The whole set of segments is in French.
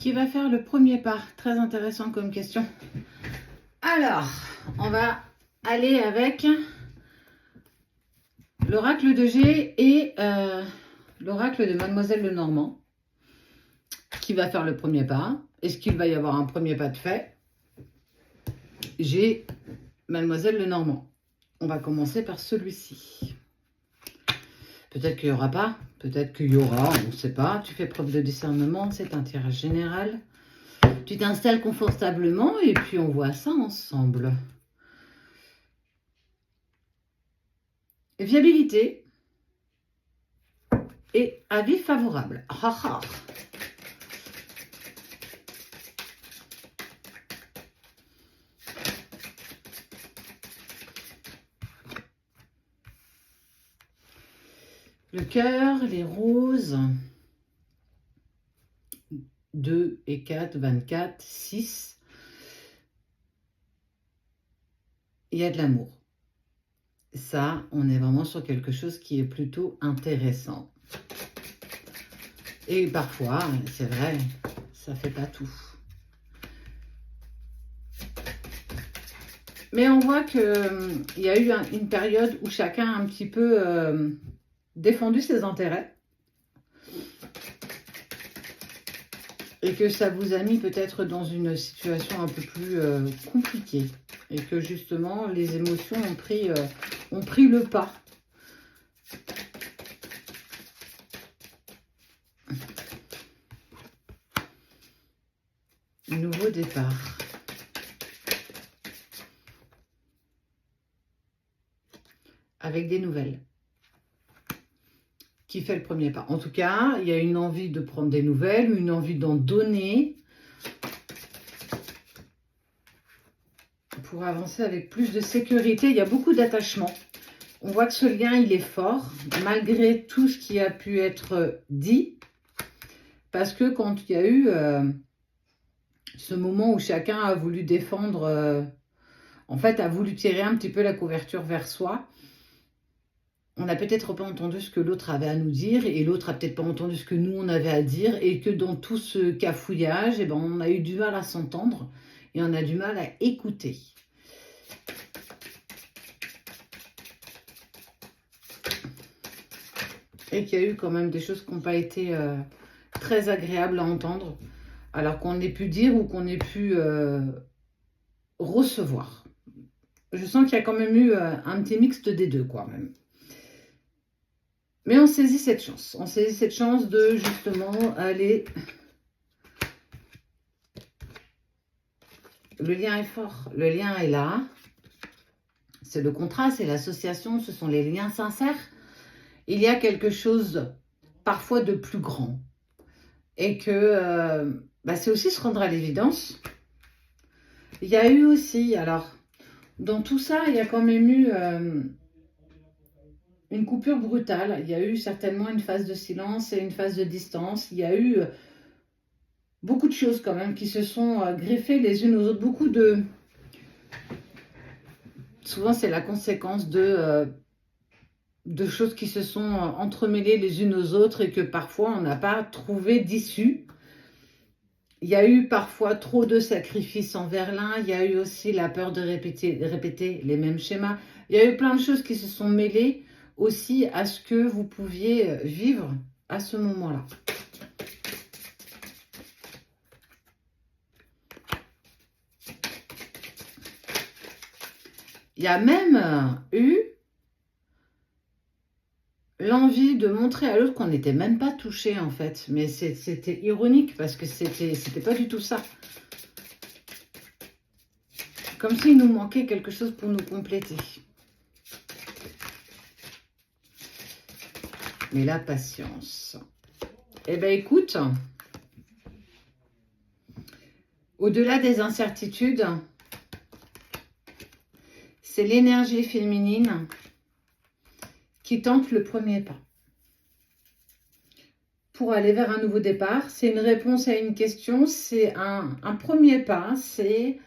Qui va faire le premier pas? Très intéressant comme question. Alors, on va aller avec l'oracle de G et l'oracle de Mademoiselle Lenormand. Qui va faire le premier pas? Est-ce qu'il va y avoir un premier pas de fait? J'ai Mademoiselle Lenormand. On va commencer par celui-ci. Peut-être qu'il n'y aura pas, peut-être qu'il y aura, on ne sait pas. Tu fais preuve de discernement, c'est un tirage général. Tu t'installes confortablement et puis on voit ça ensemble. Viabilité et avis favorable. Ha, ha. Le cœur, les roses, 2 et 4, 24, 6. Il y a de l'amour. Ça, on est vraiment sur quelque chose qui est plutôt intéressant. Et parfois, c'est vrai, ça fait pas tout. Mais on voit qu'il y a eu une période où chacun a un petit peu défendu ses intérêts. Et que ça vous a mis peut-être dans une situation un peu plus compliquée. Et que justement, les émotions ont pris le pas. Nouveau départ. Avec des nouvelles. Qui fait le premier pas. En tout cas, il y a une envie de prendre des nouvelles, une envie d'en donner pour avancer avec plus de sécurité. Il y a beaucoup d'attachement. On voit que ce lien, il est fort, malgré tout ce qui a pu être dit. Parce que quand il y a eu ce moment où chacun a voulu défendre, en fait, a voulu tirer un petit peu la couverture vers soi, on n'a peut-être pas entendu ce que l'autre avait à nous dire et l'autre a peut-être pas entendu ce que nous, on avait à dire et que dans tout ce cafouillage, eh ben, on a eu du mal à s'entendre et on a du mal à écouter. Et qu'il y a eu quand même des choses qui n'ont pas été très agréables à entendre, alors qu'on ait pu dire ou qu'on ait pu recevoir. Je sens qu'il y a quand même eu un petit mixte des deux, quoi, même. Mais on saisit cette chance. On saisit cette chance de, justement, aller... Le lien est fort. Le lien est là. C'est le contrat, c'est l'association, ce sont les liens sincères. Il y a quelque chose, parfois, de plus grand. Et que c'est aussi se rendre à l'évidence. Il y a eu aussi, alors, dans tout ça, il y a quand même eu... une coupure brutale, il y a eu certainement une phase de silence et une phase de distance. Il y a eu beaucoup de choses quand même qui se sont greffées les unes aux autres. Beaucoup de... Souvent, c'est la conséquence de choses qui se sont entremêlées les unes aux autres et que parfois, on n'a pas trouvé d'issue. Il y a eu parfois trop de sacrifices envers l'un. Il y a eu aussi la peur de répéter les mêmes schémas. Il y a eu plein de choses qui se sont mêlées aussi à ce que vous pouviez vivre à ce moment-là. Il y a même eu l'envie de montrer à l'autre qu'on n'était même pas touché en fait. Mais c'était ironique parce que c'était pas du tout ça. Comme s'il nous manquait quelque chose pour nous compléter. Mais la patience. Eh bien, écoute, au-delà des incertitudes, c'est l'énergie féminine qui tente le premier pas. Pour aller vers un nouveau départ, c'est une réponse à une question, c'est un premier pas, c'est...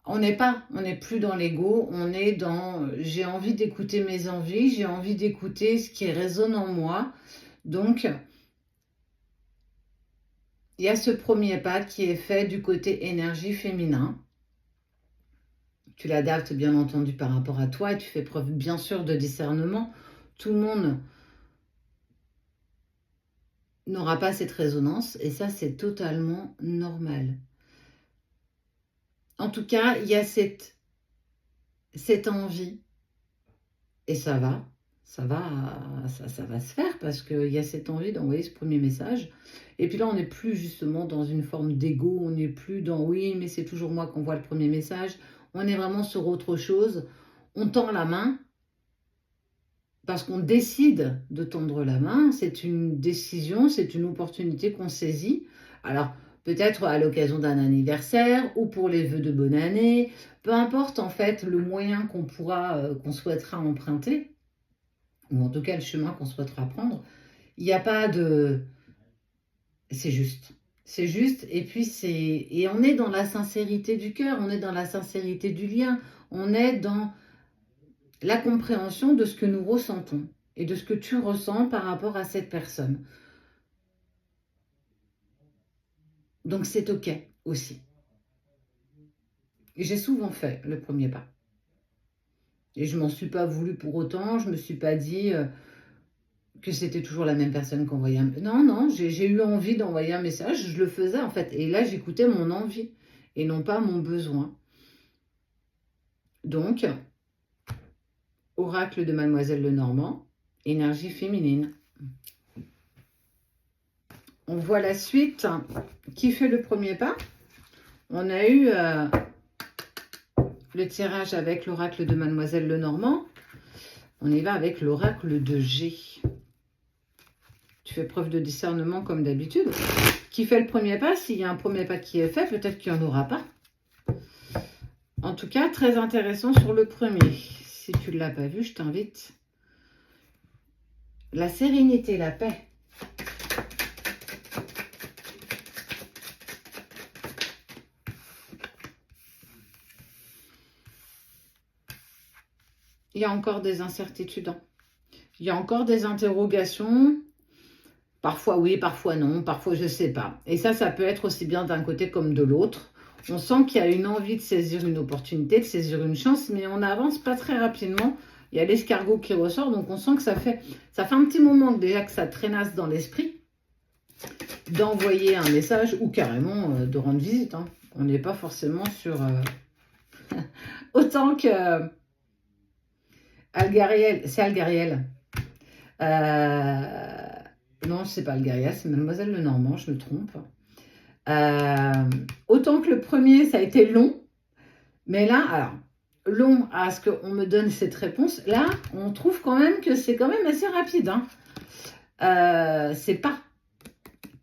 On n'est plus dans l'ego, on est dans j'ai envie d'écouter mes envies, j'ai envie d'écouter ce qui résonne en moi. Donc, il y a ce premier pas qui est fait du côté énergie féminin. Tu l'adaptes bien entendu par rapport à toi et tu fais preuve bien sûr de discernement. Tout le monde n'aura pas cette résonance et ça c'est totalement normal. En tout cas, il y a cette envie et ça va se faire parce qu'il y a cette envie d'envoyer ce premier message. Et puis là, on n'est plus justement dans une forme d'ego, on n'est plus dans oui, mais c'est toujours moi qu'on voit le premier message. On est vraiment sur autre chose. On tend la main parce qu'on décide de tendre la main. C'est une décision, c'est une opportunité qu'on saisit. Alors, peut-être à l'occasion d'un anniversaire ou pour les vœux de bonne année. Peu importe en fait le moyen qu'on souhaitera emprunter, ou en tout cas le chemin qu'on souhaitera prendre. Il n'y a pas de... C'est juste. C'est juste, et puis et on est dans la sincérité du cœur, on est dans la sincérité du lien, on est dans la compréhension de ce que nous ressentons et de ce que tu ressens par rapport à cette personne. Donc c'est ok aussi. J'ai souvent fait le premier pas. Et je m'en suis pas voulu pour autant, je me suis pas dit que c'était toujours la même personne qui envoyait un... Non, j'ai eu envie d'envoyer un message, je le faisais en fait. Et là, j'écoutais mon envie et non pas mon besoin. Donc, oracle de Mademoiselle Lenormand, énergie féminine. On voit la suite. Qui fait le premier pas? On a eu le tirage avec l'oracle de Mademoiselle Lenormand. On y va avec l'oracle de G. Tu fais preuve de discernement comme d'habitude. Qui fait le premier pas? S'il y a un premier pas qui est fait, peut-être qu'il n'y en aura pas. En tout cas, très intéressant sur le premier. Si tu ne l'as pas vu, je t'invite. La sérénité, la paix. Il y a encore des incertitudes. Il y a encore des interrogations. Parfois oui, parfois non, parfois je ne sais pas. Et ça peut être aussi bien d'un côté comme de l'autre. On sent qu'il y a une envie de saisir une opportunité, de saisir une chance, mais on n'avance pas très rapidement. Il y a l'escargot qui ressort, donc on sent que ça fait un petit moment déjà que ça traînasse dans l'esprit d'envoyer un message ou carrément de rendre visite. Hein. On n'est pas forcément sur... Autant que... Algariel, c'est Algariel. Non, c'est pas Algariel, c'est Mademoiselle Lenormand, je me trompe. Autant que le premier, ça a été long. Mais là, alors, long à ce qu'on me donne cette réponse. Là, on trouve quand même que c'est quand même assez rapide. Hein. C'est pas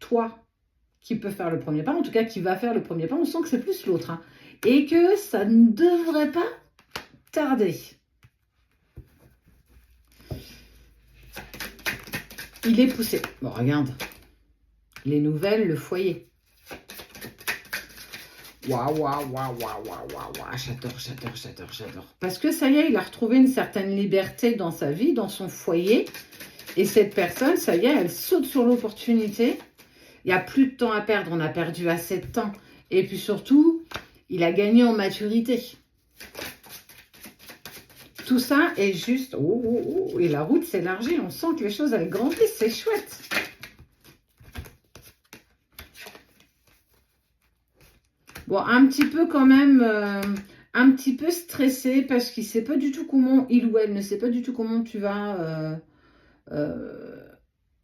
toi qui peut faire le premier pas, en tout cas qui va faire le premier pas. On sent que c'est plus l'autre. Hein. Et que ça ne devrait pas tarder. Il est poussé. Bon, regarde. Les nouvelles, le foyer. Waouh. J'adore. Parce que ça y est, il a retrouvé une certaine liberté dans sa vie, dans son foyer. Et cette personne, ça y est, elle saute sur l'opportunité. Il n'y a plus de temps à perdre. On a perdu assez de temps. Et puis surtout, il a gagné en maturité. Tout ça est juste... Oh, et la route s'élargit. On sent que les choses, elles grandissent. C'est chouette. Bon, un petit peu quand même... un petit peu stressé parce qu'il ne sait pas du tout comment... Il ou elle ne sait pas du tout comment tu vas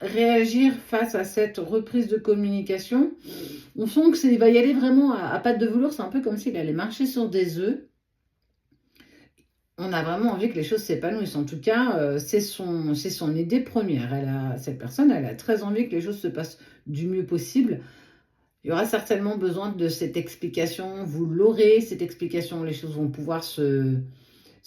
réagir face à cette reprise de communication. On sent qu'il va y aller vraiment à pattes de velours. C'est un peu comme s'il allait marcher sur des œufs. On a vraiment envie que les choses s'épanouissent. En tout cas, c'est son idée première. Cette personne, elle a très envie que les choses se passent du mieux possible. Il y aura certainement besoin de cette explication. Vous l'aurez, cette explication. Les choses vont pouvoir se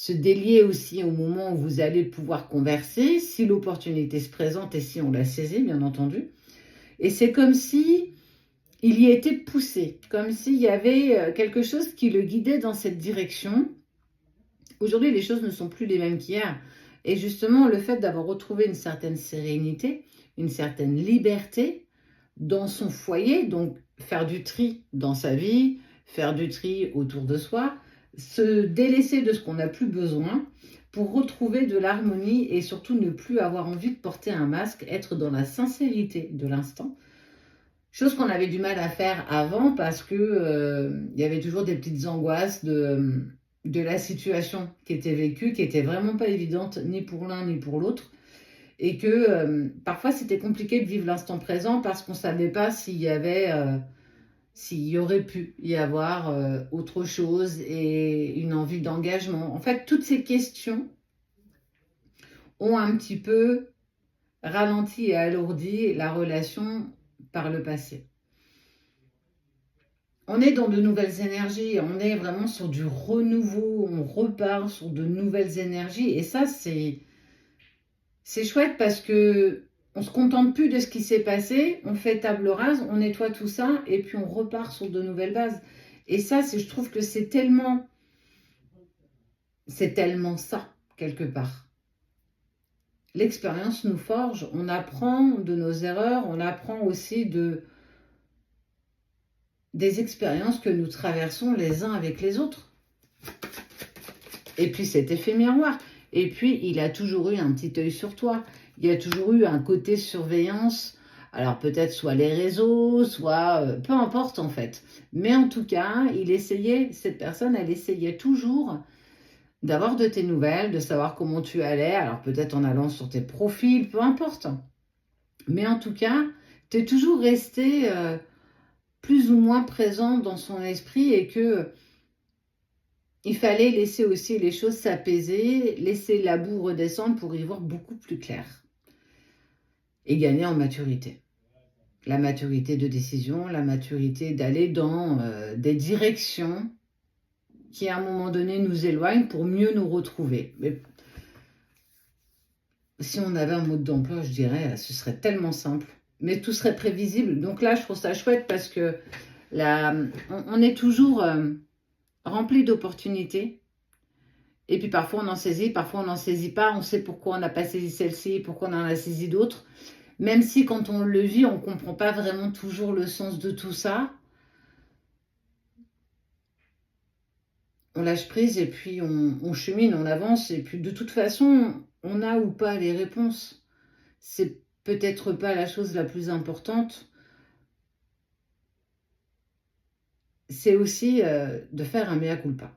délier aussi au moment où vous allez pouvoir converser, si l'opportunité se présente et si on la saisit, bien entendu. Et c'est comme si il y était poussé, comme s'il y avait quelque chose qui le guidait dans cette direction. Aujourd'hui, les choses ne sont plus les mêmes qu'hier. Et justement, le fait d'avoir retrouvé une certaine sérénité, une certaine liberté dans son foyer, donc faire du tri dans sa vie, faire du tri autour de soi, se délaisser de ce qu'on n'a plus besoin pour retrouver de l'harmonie et surtout ne plus avoir envie de porter un masque, être dans la sincérité de l'instant. Chose qu'on avait du mal à faire avant parce que y avait toujours des petites angoisses de la situation qui était vécue, qui était vraiment pas évidente ni pour l'un ni pour l'autre. Et que parfois c'était compliqué de vivre l'instant présent parce qu'on ne savait pas s'il y aurait pu y avoir autre chose et une envie d'engagement. En fait, toutes ces questions ont un petit peu ralenti et alourdi la relation par le passé. On est dans de nouvelles énergies, on est vraiment sur du renouveau, on repart sur de nouvelles énergies. Et ça, c'est chouette parce que on se contente plus de ce qui s'est passé, on fait table rase, on nettoie tout ça et puis on repart sur de nouvelles bases. Et ça, je trouve que c'est tellement ça, quelque part. L'expérience nous forge, on apprend de nos erreurs, on apprend aussi des expériences que nous traversons les uns avec les autres. Et puis cet effet miroir. Et puis, il a toujours eu un petit œil sur toi. Il y a toujours eu un côté surveillance. Alors peut-être soit les réseaux, soit peu importe en fait. Mais en tout cas, cette personne, elle essayait toujours d'avoir de tes nouvelles, de savoir comment tu allais. Alors peut-être en allant sur tes profils, peu importe. Mais en tout cas, tu es toujours resté plus ou moins présent dans son esprit et que il fallait laisser aussi les choses s'apaiser, laisser la boue redescendre pour y voir beaucoup plus clair. Et gagner en maturité. La maturité de décision, la maturité d'aller dans des directions qui à un moment donné nous éloignent pour mieux nous retrouver. Mais si on avait un mode d'emploi, je dirais, ce serait tellement simple. Mais tout serait prévisible. Donc là, je trouve ça chouette parce que on est toujours rempli d'opportunités. Et puis parfois on en saisit, parfois on n'en saisit pas. On sait pourquoi on n'a pas saisi celle-ci, pourquoi on en a saisi d'autres. Même si quand on le vit, on ne comprend pas vraiment toujours le sens de tout ça. On lâche prise et puis on chemine, on avance. Et puis de toute façon, on a ou pas les réponses. C'est peut-être pas la chose la plus importante. C'est aussi de faire un mea culpa.